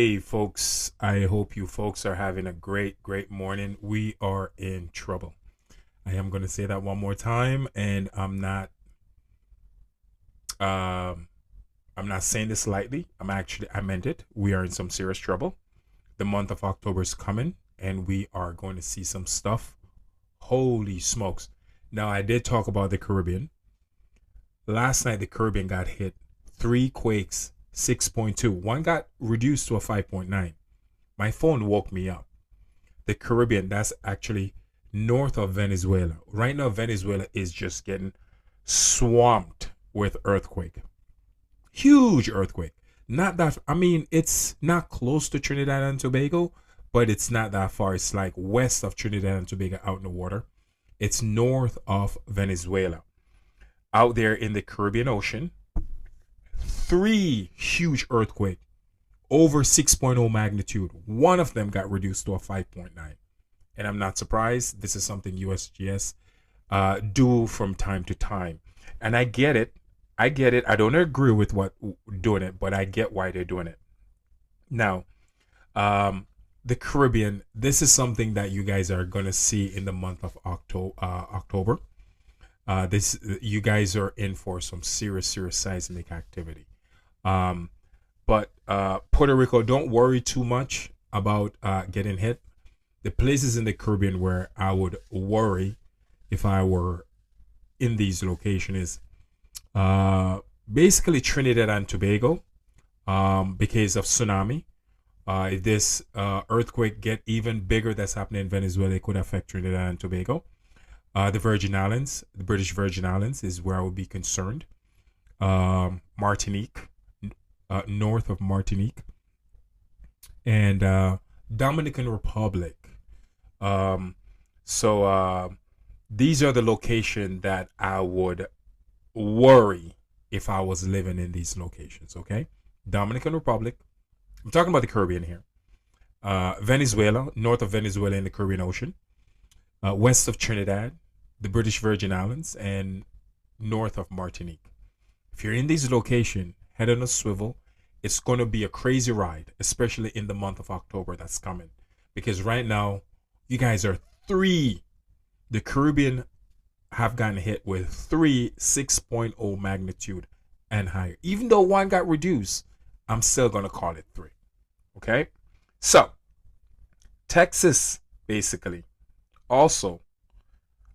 Hey folks, I hope you folks are having a great morning. We are in trouble. I am going to say that one more time, and um I'm not saying this lightly. I meant it. We are in some serious trouble. The month of October is coming, and we are going to see some stuff. Holy smokes. Now, I did talk about the Caribbean. Last night the Caribbean got hit 3 quakes, 6.2. One got reduced to a 5.9. My phone woke me up. The Caribbean, that's actually north of Venezuela. Right now, Venezuela is just getting swamped with earthquake. Huge earthquake. Not that, I mean, it's not close to Trinidad and Tobago, but it's not that far. It's like west of Trinidad and Tobago out in the water. It's north of Venezuela. Out there in the Caribbean Ocean, three huge earthquakes over 6.0 magnitude. One of them got reduced to a 5.9. And I'm not surprised. This is something USGS do from time to time. And I get it. I get it. I don't agree with what doing it, but I get why they're doing it. Now, the Caribbean, this is something that you guys are going to see in the month of October. This You guys are in for some serious seismic activity. But Puerto Rico, don't worry too much about getting hit. The places in the Caribbean where I would worry if I were in these locations is basically Trinidad and Tobago, because of tsunami. If this earthquake get even bigger that's happening in Venezuela, it could affect Trinidad and Tobago. The Virgin Islands, the British Virgin Islands, is where I would be concerned. Martinique, north of Martinique, and Dominican Republic. So these are the location that I would worry if I was living in these locations. Okay, Dominican Republic. I'm talking about the Caribbean here. Venezuela, north of Venezuela in the Caribbean Ocean. West of Trinidad, the British Virgin Islands, and north of Martinique. If you're in these locations, head on a swivel. It's going to be a crazy ride, especially in the month of October that's coming. Because right now, you guys are three. The Caribbean have gotten hit with three 6.0 magnitude and higher. Even though one got reduced, I'm still going to call it three. Okay? So, Texas, basically. Also,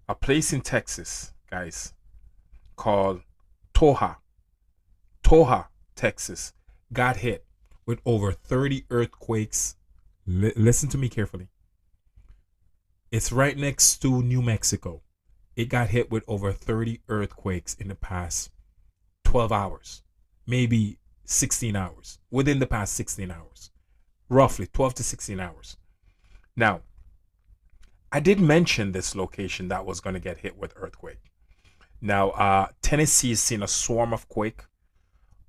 a place in Texas, guys, called ToYAH. ToYAH, Texas, got hit with over 30 earthquakes. Listen to me carefully. It's right next to New Mexico. It got hit with over 30 earthquakes in the past 12 hours, maybe 16 hours, within the past 16 hours, roughly 12 to 16 hours. Now, I did mention this location that was going to get hit with earthquake. Now, Tennessee has seen a swarm of quake.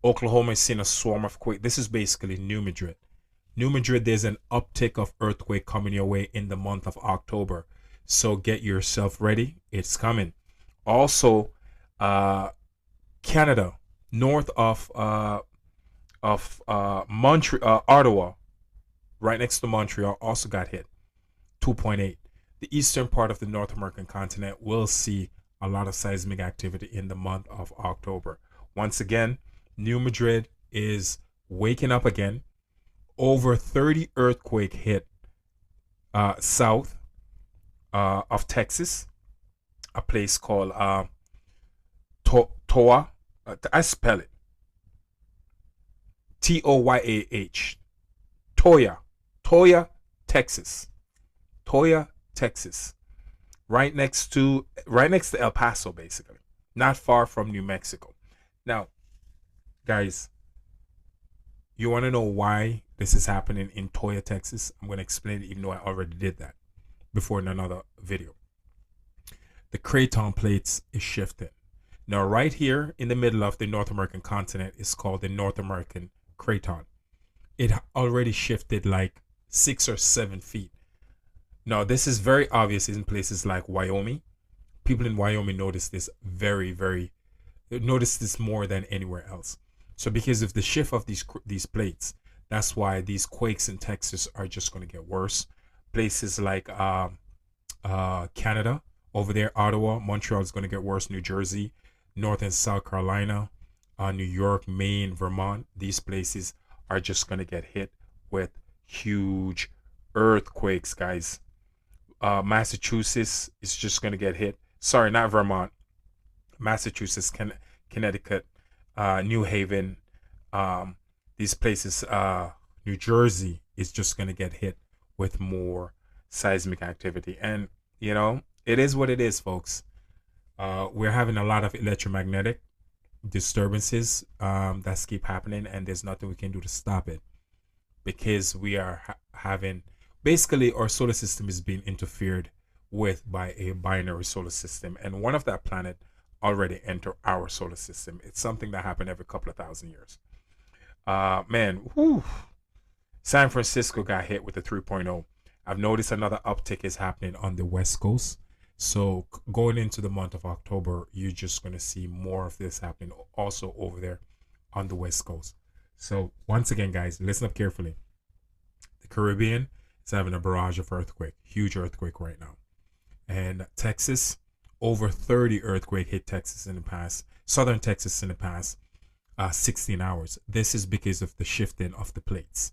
Oklahoma has seen a swarm of quake. This is basically New Madrid. New Madrid, there's an uptick of earthquake coming your way in the month of October. So get yourself ready. It's coming. Also, Canada, north of Montreal, Ottawa, right next to Montreal, also got hit. 2.8. The eastern part of the North American continent will see a lot of seismic activity in the month of October. Once again, New Madrid is waking up again. Over 30 earthquake hit south of Texas, a place called ToYAH. I spell it ToYAH. ToYAH. ToYAH, Texas. ToYAH, Texas. Right next to El Paso, basically. Not far from New Mexico. Now, guys, you want to know why this is happening in ToYAH, Texas? I'm going to explain it, even though I already did that before in another video. The craton plates is shifting. Now, right here in the middle of the North American continent is called the North American craton. It already shifted like 6 or 7 feet. Now, this is very obvious in places like Wyoming. People in Wyoming notice this notice this more than anywhere else. So because of the shift of these plates, That's why these quakes in Texas are just going to get worse. Places like Canada over there, Ottawa, Montreal is going to get worse. New Jersey, North and South Carolina, New York, Maine, Vermont. These places are just going to get hit with huge earthquakes, guys. Massachusetts is just going to get hit. Sorry, not Vermont. Massachusetts, Connecticut, New Haven, um, these places, New Jersey is just going to get hit with more seismic activity. And, it is what it is, folks. We're having a lot of electromagnetic disturbances that keep happening, and there's nothing we can do to stop it because we are having basically our solar system is being interfered with by a binary solar system, and one of that planet already entered our solar system. It's something that happened every couple of thousand years. Man, whew. San Francisco got hit with a 3.0. I've noticed another uptick is happening on the West Coast. So going into the month of October, you're just going to see more of this happening also over there on the West Coast. So once again, guys, listen up carefully. The Caribbean is having a barrage of earthquake, huge earthquake right now. And Texas, over 30 earthquake hit Texas in the past, southern Texas in the past 16 hours. This is because of the shifting of the plates.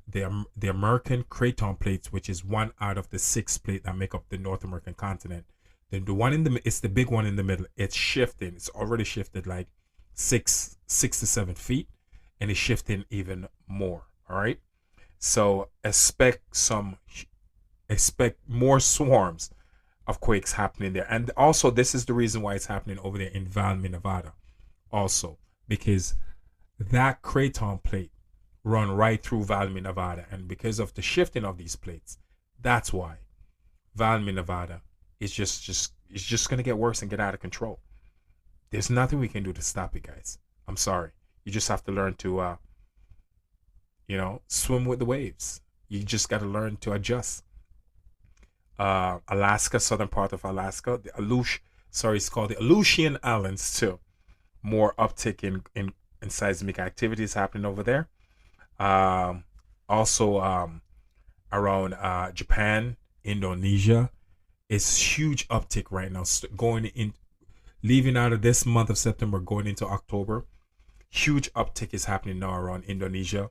The American Craton plates, which is one out of the 6 plates that make up the North American continent. The one in the it's the big one in the middle. It's shifting. It's already shifted like 6 to 7 feet, and it's shifting even more. All right. So expect more swarms of quakes happening there. And also, this is the reason why it's happening over there in Valmy, Nevada. Also, because that Craton plate run right through Valmy, Nevada, and because of the shifting of these plates, that's why Valmy, Nevada is just gonna get worse and get out of control. There's nothing we can do to stop it, guys. I'm sorry. You just have to learn to swim with the waves. You just got to learn to adjust. Alaska, southern part of Alaska, it's called the Aleutian Islands too. More uptick in seismic activities happening over there. Also around Japan, Indonesia, it's huge uptick right now. Leaving out of this month of September, going into October, huge uptick is happening now around Indonesia,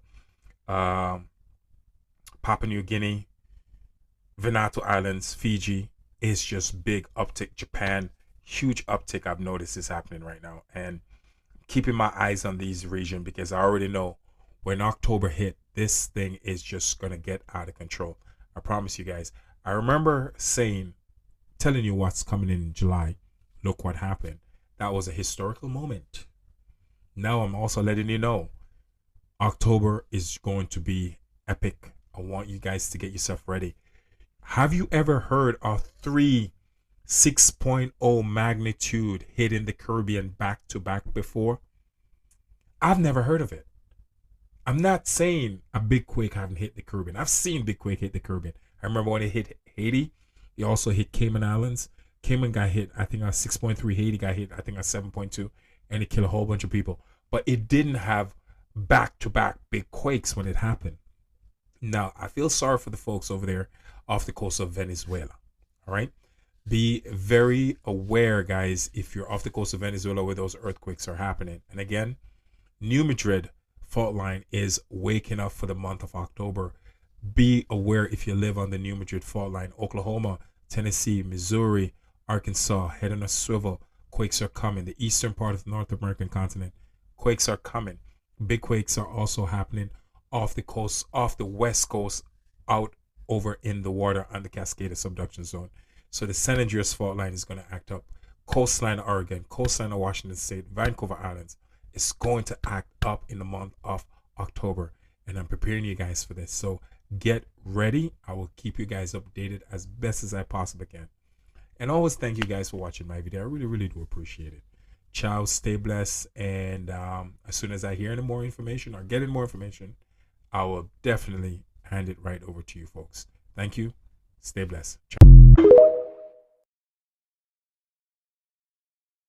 Papua New Guinea, Vanuatu Islands, Fiji. Is just big uptick. Japan, huge uptick. I've noticed is happening right now, and keeping my eyes on these regions because I already know when October hit, this thing is just gonna get out of control. I promise you guys. I remember telling you what's coming in July. Look what happened. That was a historical moment. Now I'm also letting you know October is going to be epic. I want you guys to get yourself ready. Have you ever heard of 6.0 magnitude hitting the Caribbean back to back before? I've never heard of it. I'm not saying a big quake haven't hit the Caribbean. I've seen big quake hit the Caribbean. I remember when it hit Haiti. It also hit Cayman Islands. Cayman got hit, I think, on 6.3. Haiti got hit, I think, on 7.2. And it killed a whole bunch of people. But it didn't have back-to-back big quakes when it happened. Now, I feel sorry for the folks over there off the coast of Venezuela. All right? Be very aware, guys, if you're off the coast of Venezuela where those earthquakes are happening. And again, New Madrid fault line is waking up for the month of October. Be aware if you live on the New Madrid fault line. Oklahoma, Tennessee, Missouri, Arkansas, head on a swivel. Quakes are coming. The eastern part of the North American continent, quakes are coming. Big quakes are also happening off the coast, off the west coast, out over in the water on the Cascade subduction zone. So the San Andreas fault line is going to act up. Coastline of Oregon, coastline of Washington State, Vancouver Islands is going to act up in the month of October. And I'm preparing you guys for this. So get ready. I will keep you guys updated as best as I possibly can. And always thank you guys for watching my video. I really, really do appreciate it. Ciao, stay blessed. And as soon as I hear any more information or get any more information, I will definitely hand it right over to you folks. Thank you. Stay blessed. Ciao.